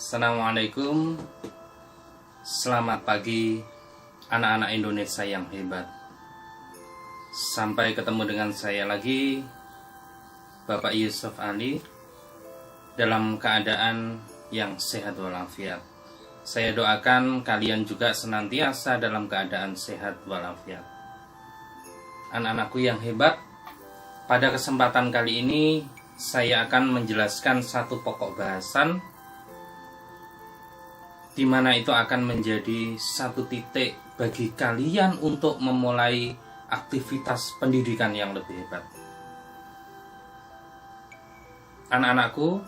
Assalamualaikum. Selamat pagi anak-anak Indonesia yang hebat. Sampai ketemu dengan saya lagi, Bapak Yusuf Ali, dalam keadaan yang sehat walafiat. Saya doakan kalian juga senantiasa dalam keadaan sehat walafiat. Anak-anakku yang hebat, pada kesempatan kali ini saya akan menjelaskan satu pokok bahasan di mana itu akan menjadi satu titik bagi kalian untuk memulai aktivitas pendidikan yang lebih hebat. Anak-anakku,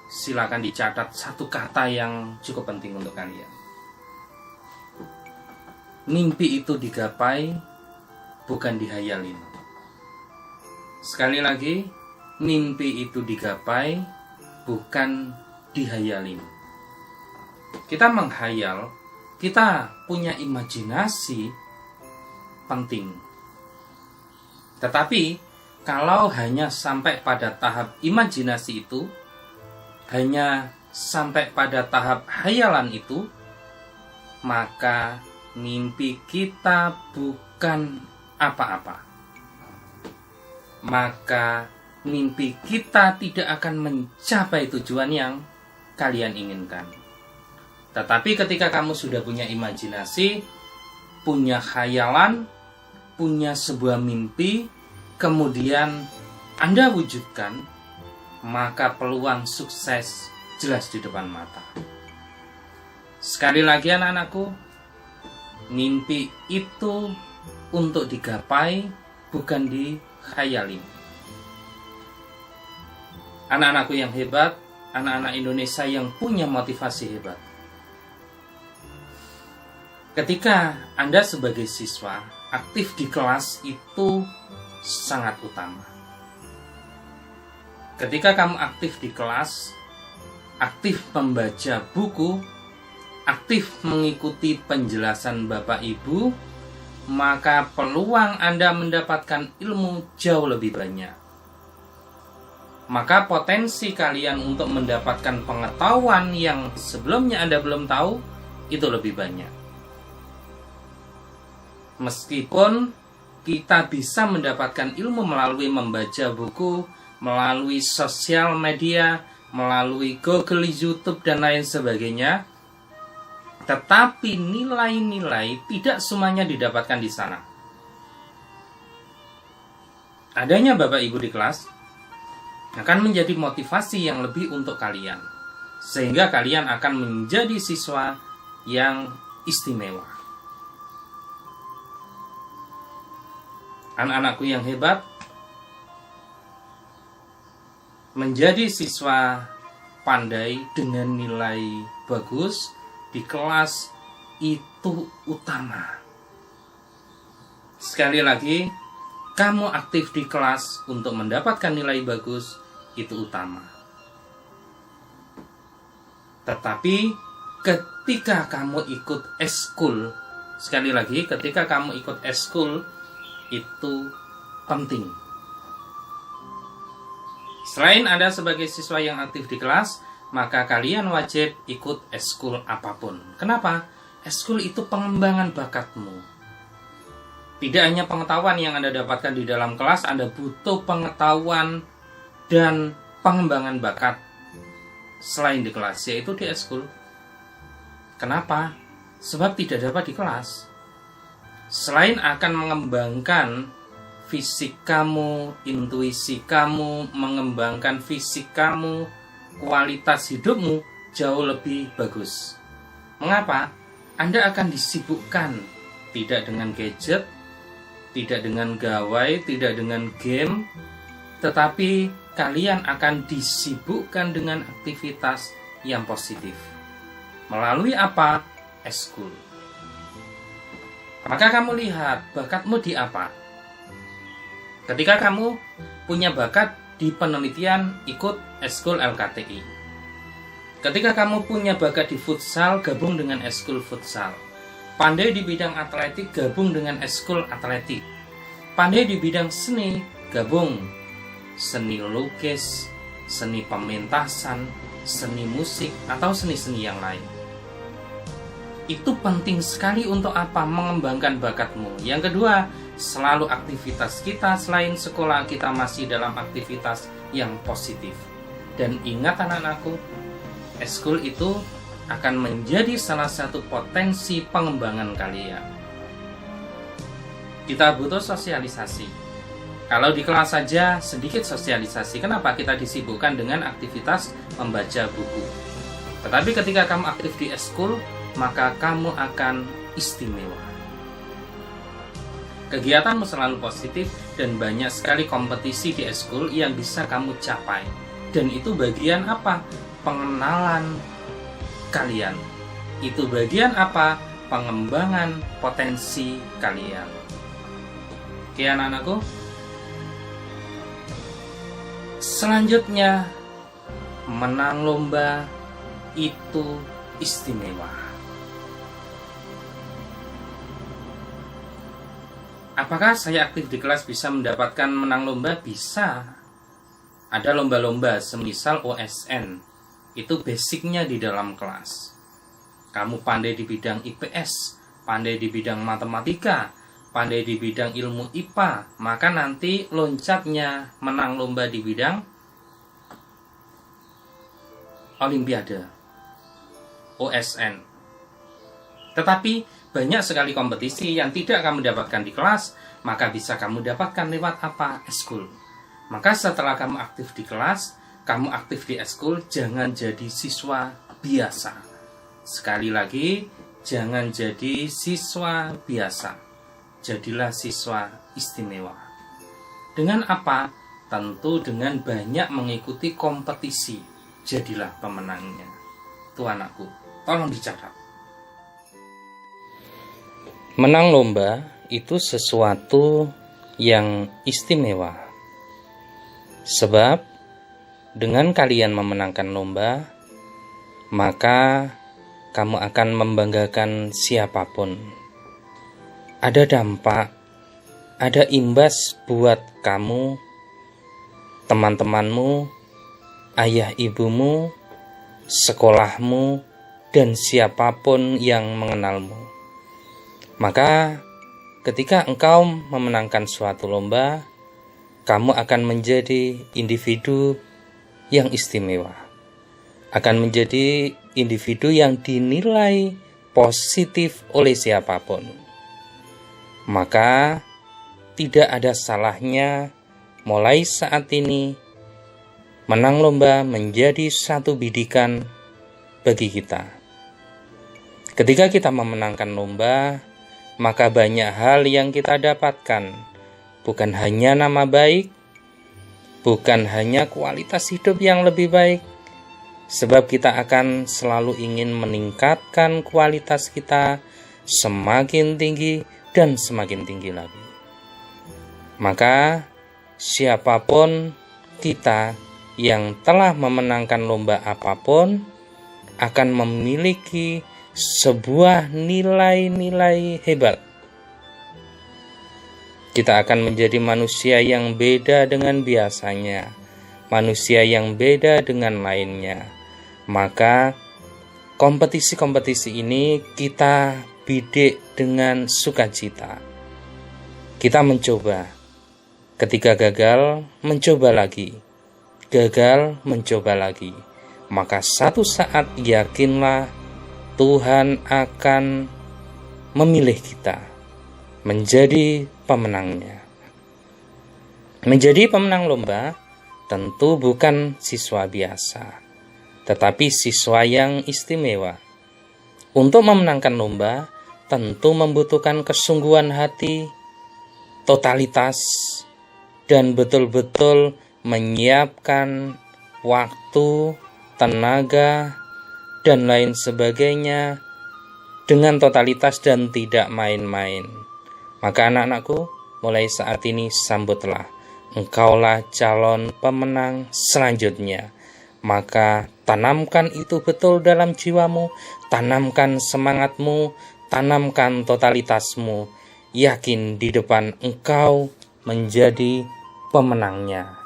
silakan dicatat satu kata yang cukup penting untuk kalian. Mimpi itu digapai, bukan dihayalin. Sekali lagi, mimpi itu digapai, bukan dihayalin. Kita menghayal, kita punya imajinasi penting. Tetapi kalau hanya sampai pada tahap imajinasi itu, hanya sampai pada tahap hayalan itu, maka mimpi kita bukan apa-apa. Maka mimpi kita tidak akan mencapai tujuan yang kalian inginkan. Tetapi ketika kamu sudah punya imajinasi, punya khayalan, punya sebuah mimpi, kemudian Anda wujudkan, maka peluang sukses jelas di depan mata. Sekali lagi anak-anakku, mimpi itu untuk digapai, bukan dikhayalin. Anak-anakku yang hebat, anak-anak Indonesia yang punya motivasi hebat. Ketika Anda sebagai siswa aktif di kelas itu sangat utama. Ketika kamu aktif di kelas, aktif membaca buku, aktif mengikuti penjelasan Bapak Ibu, maka peluang Anda mendapatkan ilmu jauh lebih banyak. Maka potensi kalian untuk mendapatkan pengetahuan yang sebelumnya Anda belum tahu, itu lebih banyak. Meskipun kita bisa mendapatkan ilmu melalui membaca buku, melalui sosial media, melalui Google, YouTube, dan lain sebagainya, tetapi nilai-nilai tidak semuanya didapatkan di sana. Adanya Bapak Ibu di kelas akan menjadi motivasi yang lebih untuk kalian, sehingga kalian akan menjadi siswa yang istimewa. Anak-anakku yang hebat, menjadi siswa pandai dengan nilai bagus di kelas itu utama. Sekali lagi, kamu aktif di kelas untuk mendapatkan nilai bagus itu utama. Tetapi ketika kamu ikut eskul, sekali lagi, ketika kamu ikut eskul itu penting. Selain Anda sebagai siswa yang aktif di kelas, maka kalian wajib ikut eskul apapun. Kenapa? Eskul itu pengembangan bakatmu. Tidak hanya pengetahuan yang Anda dapatkan di dalam kelas, Anda butuh pengetahuan dan pengembangan bakat selain di kelas, yaitu di eskul. Kenapa? Sebab tidak dapat di kelas. Selain akan mengembangkan fisik kamu, intuisi kamu, mengembangkan fisik kamu, kualitas hidupmu jauh lebih bagus. Mengapa? Anda akan disibukkan tidak dengan gadget, tidak dengan gawai, tidak dengan game, tetapi kalian akan disibukkan dengan aktivitas yang positif. Melalui apa? Eskul. Maka kamu lihat bakatmu di apa. Ketika kamu punya bakat di penelitian, ikut eskul LKTI. Ketika kamu punya bakat di futsal, gabung dengan eskul futsal. Pandai di bidang atletik, gabung dengan eskul atletik. Pandai di bidang seni, gabung seni lukis, seni pementasan, seni musik, atau seni-seni yang lain. Itu penting sekali untuk apa? Mengembangkan bakatmu. Yang kedua, selalu aktivitas kita selain sekolah kita masih dalam aktivitas yang positif. Dan ingat anak-anakku, eskul itu akan menjadi salah satu potensi pengembangan kalian. Kita butuh sosialisasi. Kalau di kelas saja sedikit sosialisasi, kenapa kita disibukkan dengan aktivitas membaca buku? Tetapi ketika kamu aktif di eskul, maka kamu akan istimewa. Kegiatanmu selalu positif dan banyak sekali kompetisi di eskul yang bisa kamu capai. Dan itu bagian apa? Pengenalan kalian. Itu bagian apa? Pengembangan potensi kalian. Oke anak-anakku. Selanjutnya, menang lomba itu istimewa. Apakah saya aktif di kelas bisa mendapatkan menang lomba? Bisa. Ada lomba-lomba semisal OSN. Itu basicnya di dalam kelas. Kamu pandai di bidang IPS, pandai di bidang matematika, pandai di bidang ilmu IPA, maka nanti loncatnya menang lomba di bidang Olimpiade, OSN. Tetapi banyak sekali kompetisi yang tidak kamu dapatkan di kelas, maka bisa kamu dapatkan lewat apa? Eskul. Maka setelah kamu aktif di kelas, kamu aktif di eskul, jangan jadi siswa biasa. Sekali lagi, jangan jadi siswa biasa. Jadilah siswa istimewa. Dengan apa? Tentu dengan banyak mengikuti kompetisi. Jadilah pemenangnya. Tuh anakku, tolong dicatat. Menang lomba itu sesuatu yang istimewa. Sebab dengan kalian memenangkan lomba, maka kamu akan membanggakan siapapun. Ada dampak, ada imbas buat kamu, teman-temanmu, ayah ibumu, sekolahmu, dan siapapun yang mengenalmu. Maka ketika engkau memenangkan suatu lomba, kamu akan menjadi individu yang istimewa. Akan menjadi individu yang dinilai positif oleh siapapun. Maka tidak ada salahnya mulai saat ini menang lomba menjadi satu bidikan bagi kita. Ketika kita memenangkan lomba, maka banyak hal yang kita dapatkan. Bukan hanya nama baik, bukan hanya kualitas hidup yang lebih baik, sebab kita akan selalu ingin meningkatkan kualitas kita semakin tinggi dan semakin tinggi lagi. Maka siapapun kita yang telah memenangkan lomba apapun akan memiliki sebuah nilai-nilai hebat. Kita akan menjadi manusia yang beda dengan biasanya, manusia yang beda dengan lainnya. Maka kompetisi-kompetisi ini kita bidik dengan sukacita. Kita mencoba, ketika gagal, mencoba lagi, gagal, mencoba lagi. Maka satu saat yakinlah Tuhan akan memilih kita menjadi pemenangnya. Menjadi pemenang lomba tentu bukan siswa biasa, tetapi siswa yang istimewa. Untuk memenangkan lomba tentu membutuhkan kesungguhan hati, totalitas, dan betul-betul menyiapkan waktu, tenaga, dan lain sebagainya dengan totalitas dan tidak main-main. Maka anak-anakku, mulai saat ini sambutlah, engkaulah calon pemenang selanjutnya. Maka tanamkan itu betul dalam jiwamu, tanamkan semangatmu, tanamkan totalitasmu. Yakin di depan engkau menjadi pemenangnya.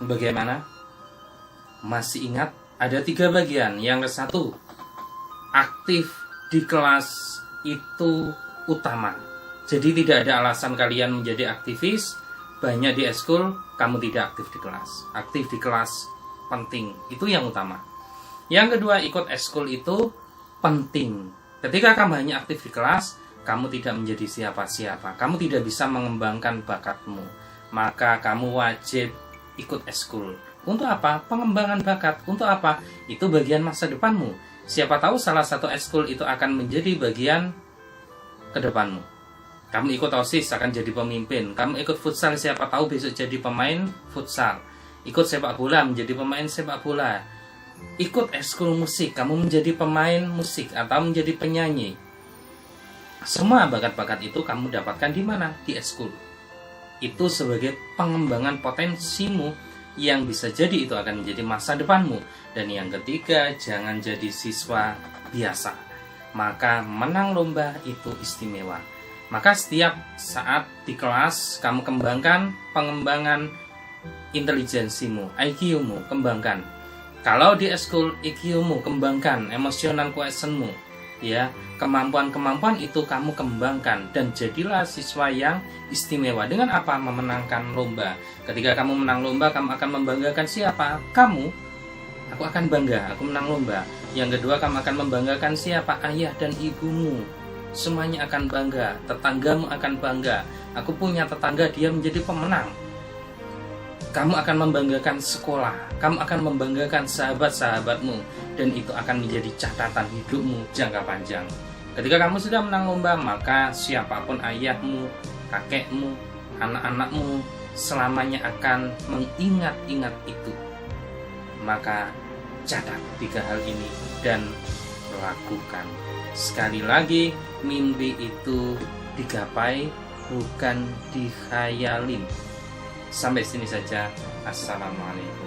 Bagaimana? Masih ingat? Ada 3 bagian. Yang ke-1, aktif di kelas itu utama. Jadi tidak ada alasan kalian menjadi aktivis banyak di eskul, kamu tidak aktif di kelas. Aktif di kelas penting, itu yang utama. Yang kedua, ikut eskul itu penting. Ketika kamu hanya aktif di kelas, kamu tidak menjadi siapa-siapa. Kamu tidak bisa mengembangkan bakatmu. Maka kamu wajib ikut eskul. Untuk apa? Pengembangan bakat. Untuk apa? Itu bagian masa depanmu. Siapa tahu salah satu eskul itu akan menjadi bagian ke depanmu. Kamu ikut OSIS akan jadi pemimpin. Kamu ikut futsal, siapa tahu besok jadi pemain futsal. Ikut sepak bola menjadi pemain sepak bola. Ikut eskul musik, kamu menjadi pemain musik atau menjadi penyanyi. Semua bakat-bakat itu kamu dapatkan di mana? Di eskul. Itu sebagai pengembangan potensimu yang bisa jadi itu akan menjadi masa depanmu. Dan yang ketiga, jangan jadi siswa biasa. Maka menang lomba itu istimewa. Maka setiap saat di kelas kamu kembangkan pengembangan intelijensimu, IQ-mu kembangkan. Kalau di eskul, IQ-mu kembangkan, emotional quotientmu, ya, kemampuan-kemampuan itu kamu kembangkan dan jadilah siswa yang istimewa. Dengan apa? Memenangkan lomba. Ketika kamu menang lomba, kamu akan membanggakan siapa? Kamu. Aku akan bangga, aku menang lomba. Yang kedua, kamu akan membanggakan siapa? Ayah dan ibumu. Semuanya akan bangga, tetanggamu akan bangga. Aku punya tetangga, dia menjadi pemenang. Kamu akan membanggakan sekolah, kamu akan membanggakan sahabat-sahabatmu, dan itu akan menjadi catatan hidupmu jangka panjang. Ketika kamu sudah menang lomba, maka siapapun ayahmu, kakekmu, anak-anakmu selamanya akan mengingat-ingat itu. Maka catat 3 hal ini dan lakukan. Sekali lagi, mimpi itu digapai, bukan dikhayalin. Sampai sini saja. Assalamualaikum.